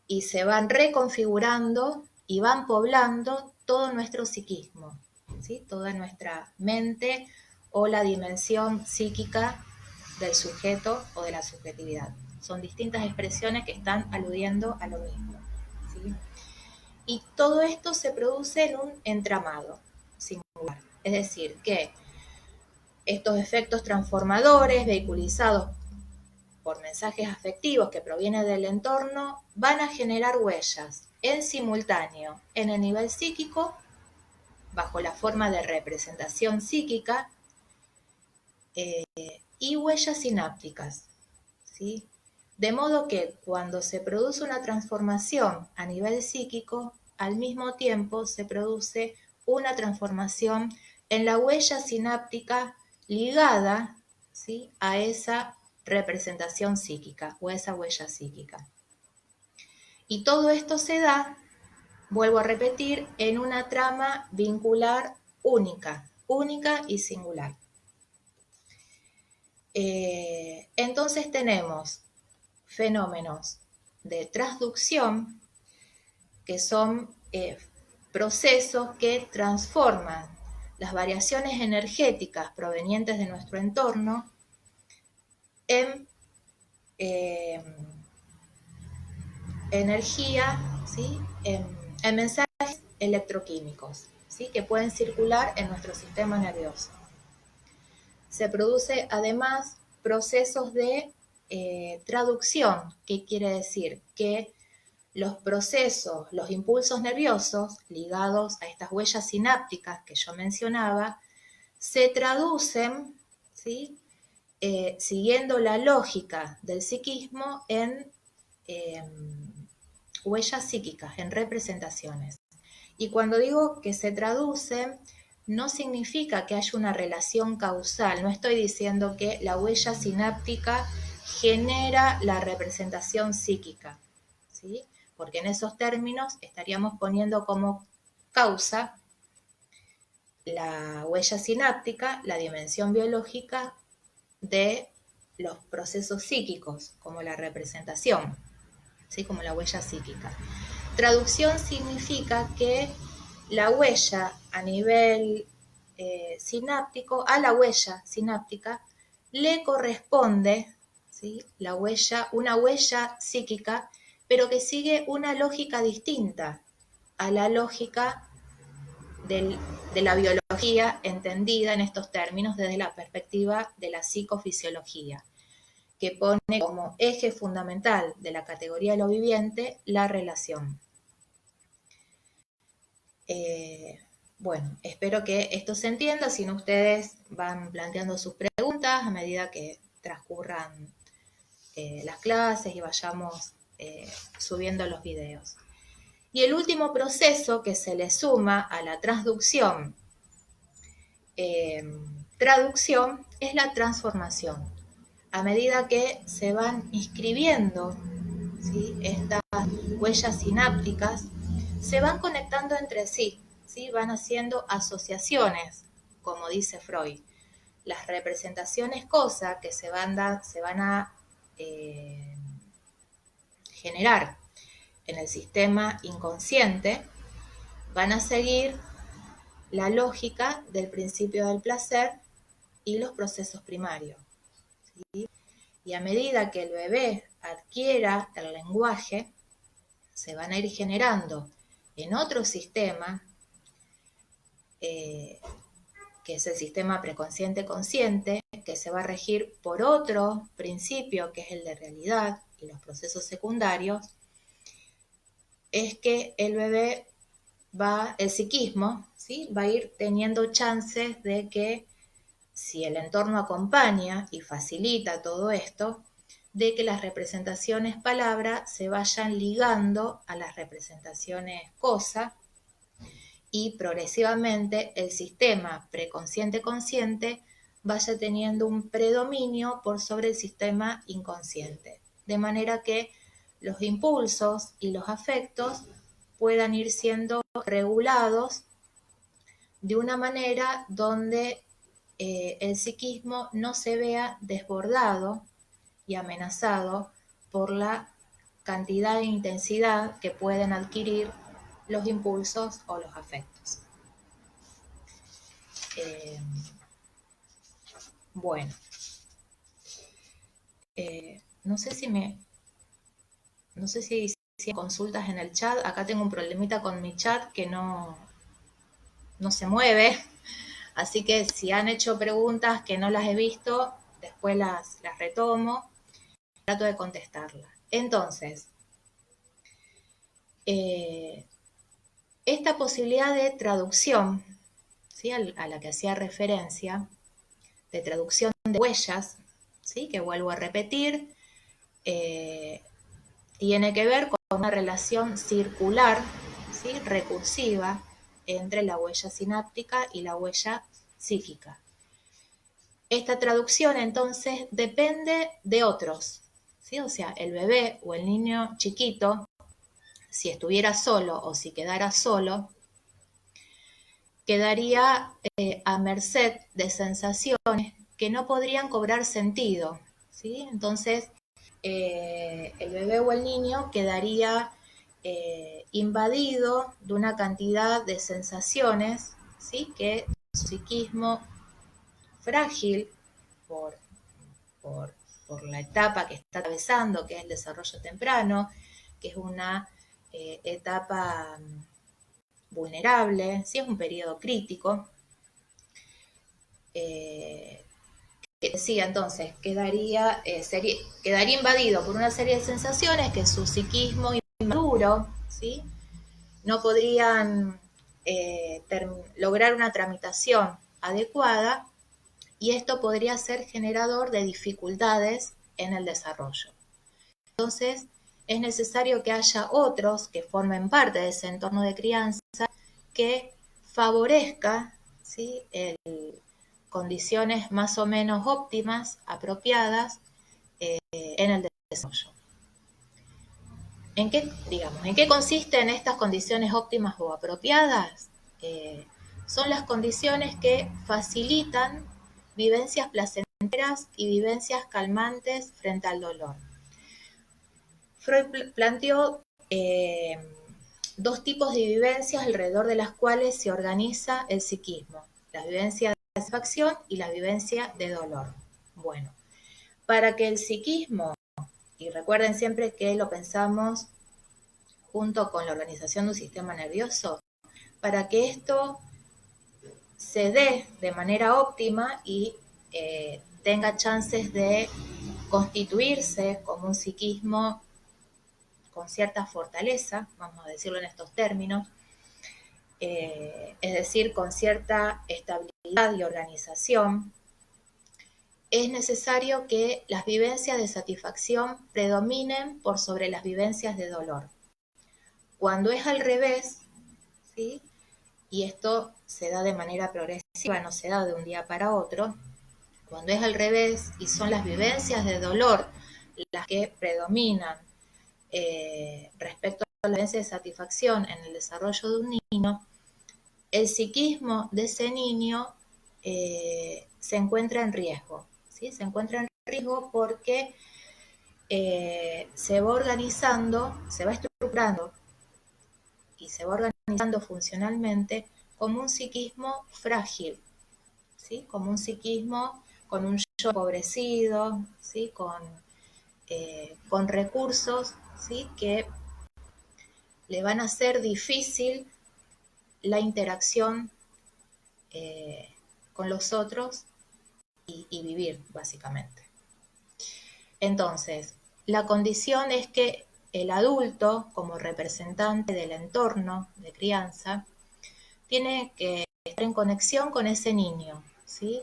A: y se van reconfigurando y van poblando todo nuestro psiquismo, ¿sí? Toda nuestra mente o la dimensión psíquica del sujeto o de la subjetividad. Son distintas expresiones que están aludiendo a lo mismo, ¿sí? Y todo esto se produce en un entramado singular. Es decir, que estos efectos transformadores vehiculizados por mensajes afectivos que provienen del entorno van a generar huellas en simultáneo en el nivel psíquico, bajo la forma de representación psíquica, y huellas sinápticas, ¿sí? De modo que cuando se produce una transformación a nivel psíquico, al mismo tiempo se produce una transformación en la huella sináptica ligada, ¿sí? A esa representación psíquica o a esa huella psíquica. Y todo esto se da, vuelvo a repetir, en una trama vincular única y singular. Entonces tenemos fenómenos de transducción, que son procesos que transforman las variaciones energéticas provenientes de nuestro entorno en energía, ¿sí? en mensajes electroquímicos, ¿sí? Que pueden circular en nuestro sistema nervioso. Se produce además procesos de traducción. ¿Qué quiere decir? Que los procesos, los impulsos nerviosos ligados a estas huellas sinápticas que yo mencionaba, se traducen, ¿sí? Siguiendo la lógica del psiquismo en huellas psíquicas, en representaciones. Y cuando digo que se traduce, no significa que haya una relación causal. No estoy diciendo que la huella sináptica genera la representación psíquica, ¿sí? Porque en esos términos estaríamos poniendo como causa la huella sináptica, la dimensión biológica de los procesos psíquicos, como la representación, ¿sí? Como la huella psíquica. Traducción significa que la huella a nivel sináptico, a la huella sináptica le corresponde, ¿sí? Una huella psíquica, pero que sigue una lógica distinta a la lógica de la biología entendida en estos términos desde la perspectiva de la psicofisiología, que pone como eje fundamental de la categoría de lo viviente la relación. Bueno, espero que esto se entienda, si no ustedes van planteando sus preguntas a medida que transcurran las clases y vayamos subiendo los videos. Y el último proceso que se le suma a la traducción es la transformación. A medida que se van inscribiendo, ¿sí?, estas huellas sinápticas, se van conectando entre sí, ¿sí?, van haciendo asociaciones, como dice Freud. Las representaciones cosa que se van a generar en el sistema inconsciente van a seguir la lógica del principio del placer y los procesos primarios, ¿sí? Y a medida que el bebé adquiera el lenguaje, se van a ir generando en otro sistema, que es el sistema preconsciente-consciente, que se va a regir por otro principio, que es el de realidad y los procesos secundarios, es que el bebé el psiquismo, ¿sí?, va a ir teniendo chances de que, si el entorno acompaña y facilita todo esto, de que las representaciones palabra se vayan ligando a las representaciones cosa, y progresivamente el sistema preconsciente-consciente vaya teniendo un predominio por sobre el sistema inconsciente, de manera que los impulsos y los afectos puedan ir siendo regulados de una manera donde el psiquismo no se vea desbordado y amenazado por la cantidad e intensidad que pueden adquirir los impulsos o los afectos. Bueno, no sé si hay consultas en el chat. Acá tengo un problemita con mi chat que no se mueve, así que si han hecho preguntas que no las he visto, después las retomo, trato de contestarlas. Entonces, esta posibilidad de traducción, ¿sí?, a la que hacía referencia, de traducción de huellas, ¿sí?, que vuelvo a repetir, tiene que ver con una relación circular, ¿sí?, recursiva, entre la huella sináptica y la huella psíquica. Esta traducción entonces depende de otros, ¿sí? O sea, el bebé o el niño chiquito, si estuviera solo o si quedara solo, quedaría a merced de sensaciones que no podrían cobrar sentido, ¿sí? Entonces, el bebé o el niño quedaría invadido de una cantidad de sensaciones, ¿sí?, que su psiquismo frágil por la etapa que está atravesando, que es el desarrollo temprano, que es una etapa vulnerable, ¿sí?, es un periodo crítico, que decía entonces, quedaría invadido por una serie de sensaciones que su psiquismo inmaduro, ¿sí?, no podrían lograr una tramitación adecuada, y esto podría ser generador de dificultades en el desarrollo. Entonces, es necesario que haya otros que formen parte de ese entorno de crianza que favorezca, ¿sí?, condiciones más o menos óptimas, apropiadas en el desarrollo. ¿En qué consisten estas condiciones óptimas o apropiadas? Son las condiciones que facilitan vivencias placenteras y vivencias calmantes frente al dolor. Freud planteó dos tipos de vivencias alrededor de las cuales se organiza el psiquismo: la vivencia de satisfacción y la vivencia de dolor. Bueno, Para que el psiquismo, y recuerden siempre que lo pensamos junto con la organización de un sistema nervioso, para que esto se dé de manera óptima y tenga chances de constituirse como un psiquismo con cierta fortaleza, vamos a decirlo en estos términos, es decir, con cierta estabilidad y organización, es necesario que las vivencias de satisfacción predominen por sobre las vivencias de dolor. Cuando es al revés, ¿sí? Y esto se da de manera progresiva, no se da de un día para otro, cuando es al revés y son las vivencias de dolor las que predominan respecto a la vivencia de satisfacción en el desarrollo de un niño, el psiquismo de ese niño se encuentra en riesgo, ¿sí? Se encuentra en riesgo porque se va organizando, se va estructurando y se va organizando funcionalmente como un psiquismo frágil, ¿sí? Como un psiquismo con un yo empobrecido, ¿sí? Con recursos, ¿sí? Que le van a hacer difícil la interacción con los otros y vivir, básicamente. Entonces, la condición es que el adulto, como representante del entorno de crianza, tiene que estar en conexión con ese niño, ¿sí?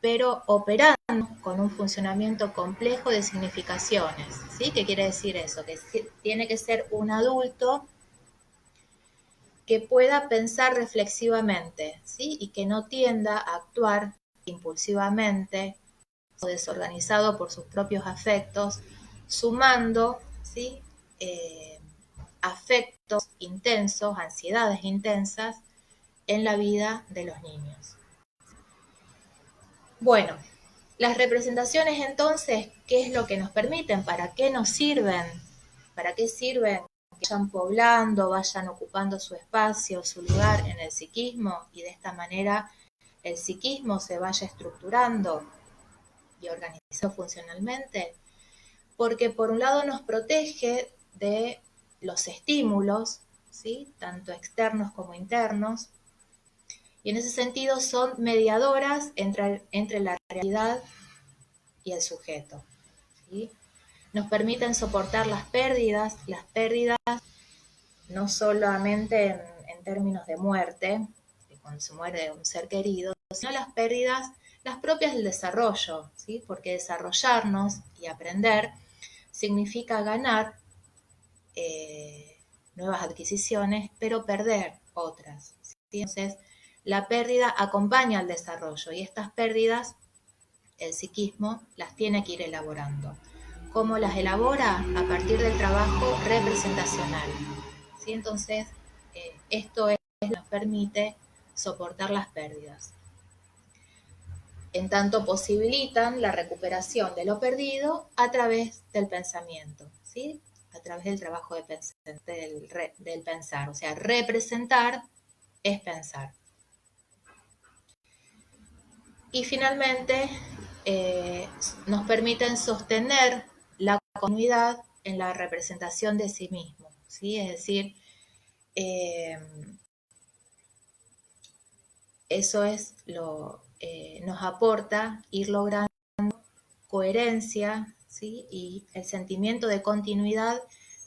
A: Pero operando con un funcionamiento complejo de significaciones, ¿sí? ¿Qué quiere decir eso? Que tiene que ser un adulto que pueda pensar reflexivamente, ¿sí? Y que no tienda a actuar impulsivamente o desorganizado por sus propios afectos, sumando, ¿sí? Afectos intensos, ansiedades intensas en la vida de los niños. Bueno, las representaciones entonces, ¿qué es lo que nos permiten? ¿Para qué nos sirven? ¿Para qué sirven? Que vayan poblando, vayan ocupando su espacio, su lugar en el psiquismo y de esta manera el psiquismo se vaya estructurando y organizando funcionalmente. Porque por un lado nos protege de los estímulos, ¿sí? Tanto externos como internos, y en ese sentido son mediadoras entre la realidad y el sujeto, ¿sí? Nos permiten soportar las pérdidas no solamente en términos de muerte, cuando se muere un ser querido, sino las pérdidas, las propias del desarrollo, ¿sí? Porque desarrollarnos y aprender significa ganar nuevas adquisiciones, pero perder otras, ¿sí? Entonces, la pérdida acompaña al desarrollo y estas pérdidas el psiquismo las tiene que ir elaborando. ¿Cómo las elabora? A partir del trabajo representacional, ¿sí? Entonces, esto nos permite soportar las pérdidas. En tanto posibilitan la recuperación de lo perdido a través del pensamiento, ¿sí? A través del trabajo del pensar. O sea, representar es pensar. Y finalmente, nos permiten sostener la continuidad en la representación de sí mismo, ¿sí? Es decir, eso es nos aporta ir logrando coherencia, ¿sí? Y el sentimiento de continuidad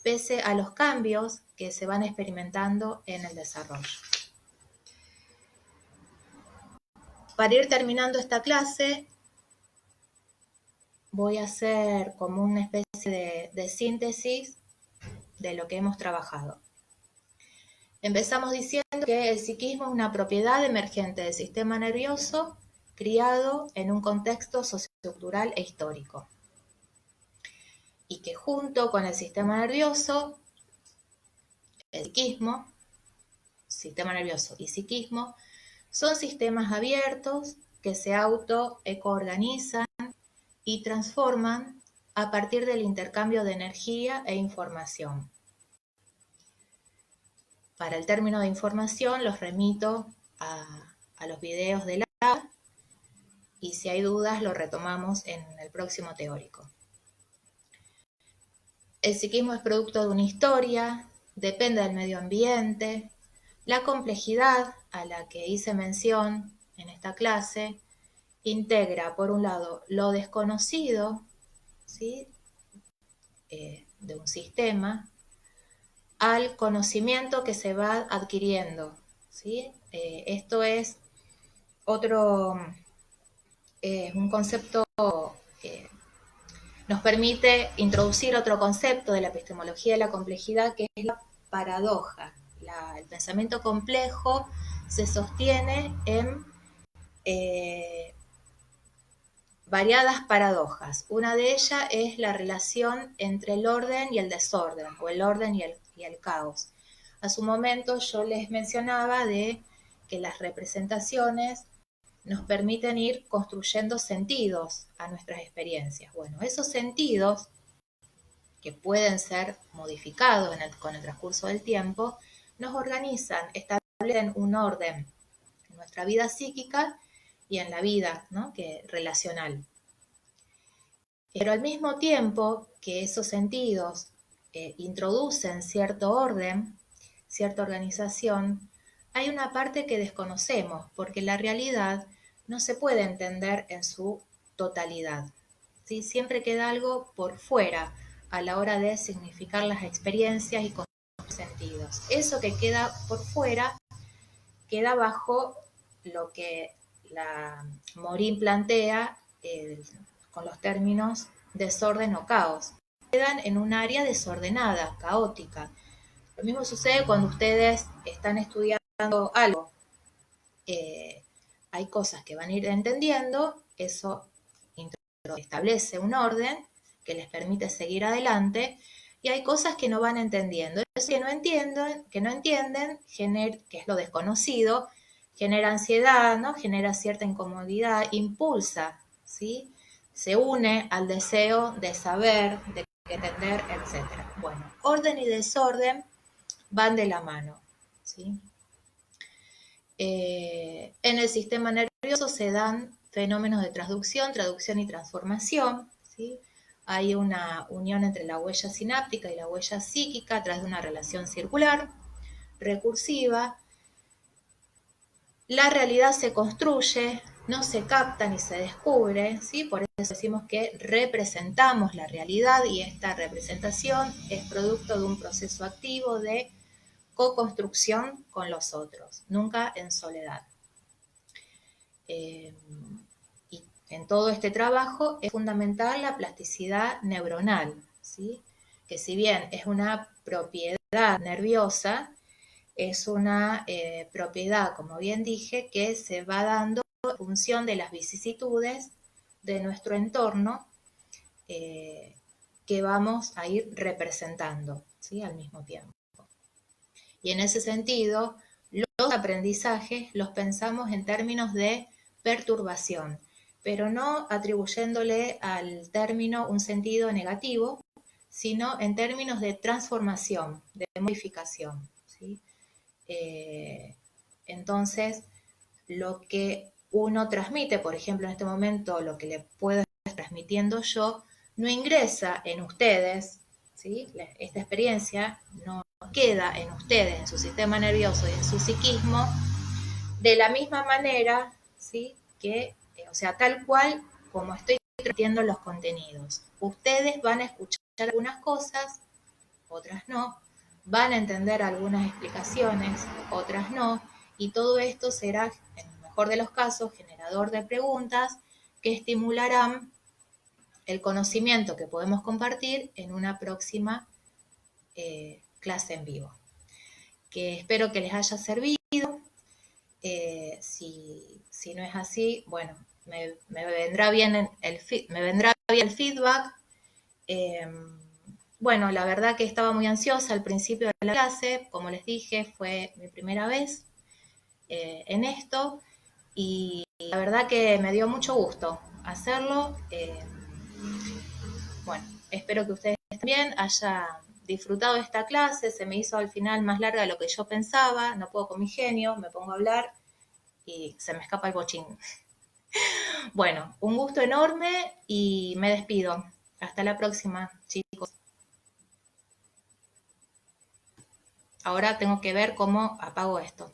A: pese a los cambios que se van experimentando en el desarrollo. Para ir terminando esta clase, voy a hacer como una especie de síntesis de lo que hemos trabajado. Empezamos diciendo que el psiquismo es una propiedad emergente del sistema nervioso criado en un contexto sociocultural e histórico. Y que junto con el sistema nervioso, el psiquismo, sistema nervioso y psiquismo, son sistemas abiertos que se auto-ecoorganizan y transforman a partir del intercambio de energía e información. Para el término de información los remito a los videos de la y si hay dudas lo retomamos en el próximo teórico. El psiquismo es producto de una historia, depende del medio ambiente, la complejidad a la que hice mención en esta clase integra, por un lado, lo desconocido, ¿sí? De un sistema al conocimiento que se va adquiriendo, ¿sí? Esto es un concepto que nos permite introducir otro concepto de la epistemología de la complejidad, que es la paradoja. El pensamiento complejo se sostiene en variadas paradojas. Una de ellas es la relación entre el orden y el desorden, o el orden y el caos. A su momento yo les mencionaba de que las representaciones nos permiten ir construyendo sentidos a nuestras experiencias. Bueno, esos sentidos, que pueden ser modificados con el transcurso del tiempo, nos organizan, establecen un orden en nuestra vida psíquica y en la vida, ¿no?, relacional. Pero al mismo tiempo que esos sentidos introducen cierto orden, cierta organización, hay una parte que desconocemos, porque la realidad no se puede entender en su totalidad, ¿sí? Siempre queda algo por fuera a la hora de significar las experiencias y construir sentidos. Eso que queda por fuera queda bajo lo que la Morín plantea con los términos desorden o caos. Quedan en un área desordenada, caótica. Lo mismo sucede cuando ustedes están estudiando algo. Hay cosas que van a ir entendiendo, eso establece un orden que les permite seguir adelante, y hay cosas que no van entendiendo. Eso que no entienden, que es lo desconocido, genera ansiedad, ¿no? Genera cierta incomodidad, impulsa, ¿sí? Se une al deseo de saber, de entender, etc. Bueno, orden y desorden van de la mano, ¿sí? En el sistema nervioso se dan fenómenos de transducción, traducción y transformación, ¿sí? Hay una unión entre la huella sináptica y la huella psíquica a través de una relación circular, recursiva. La realidad se construye, no se capta ni se descubre, ¿sí? Por eso decimos que representamos la realidad, y esta representación es producto de un proceso activo de co-construcción con los otros, nunca en soledad. Y en todo este trabajo es fundamental la plasticidad neuronal, ¿sí? Que si bien es una propiedad nerviosa, es una propiedad, como bien dije, que se va dando en función de las vicisitudes de nuestro entorno, que vamos a ir representando, ¿sí?, al mismo tiempo. Y en ese sentido, los aprendizajes los pensamos en términos de perturbación, pero no atribuyéndole al término un sentido negativo, sino en términos de transformación, de modificación, ¿sí? Entonces, lo que uno transmite, por ejemplo, en este momento, lo que le puedo estar transmitiendo yo, no ingresa en ustedes, ¿sí? Esta experiencia no queda en ustedes, en su sistema nervioso y en su psiquismo, de la misma manera, ¿sí?, que, o sea, tal cual como estoy transmitiendo los contenidos. Ustedes van a escuchar algunas cosas, otras no, van a entender algunas explicaciones, otras no, y todo esto será, en el mejor de los casos, generador de preguntas que estimularán el conocimiento que podemos compartir en una próxima clase en vivo. Que espero que les haya servido. Si no es así, bueno, me vendrá bien el feedback. Bueno, la verdad que estaba muy ansiosa al principio de la clase, como les dije, fue mi primera vez en esto, y la verdad que me dio mucho gusto hacerlo. Bueno, espero que ustedes también hayan disfrutado de esta clase. Se me hizo al final más larga de lo que yo pensaba, no puedo con mi genio, me pongo a hablar y se me escapa el bochín. Bueno, un gusto enorme y me despido. Hasta la próxima, chicos. Ahora tengo que ver cómo apago esto.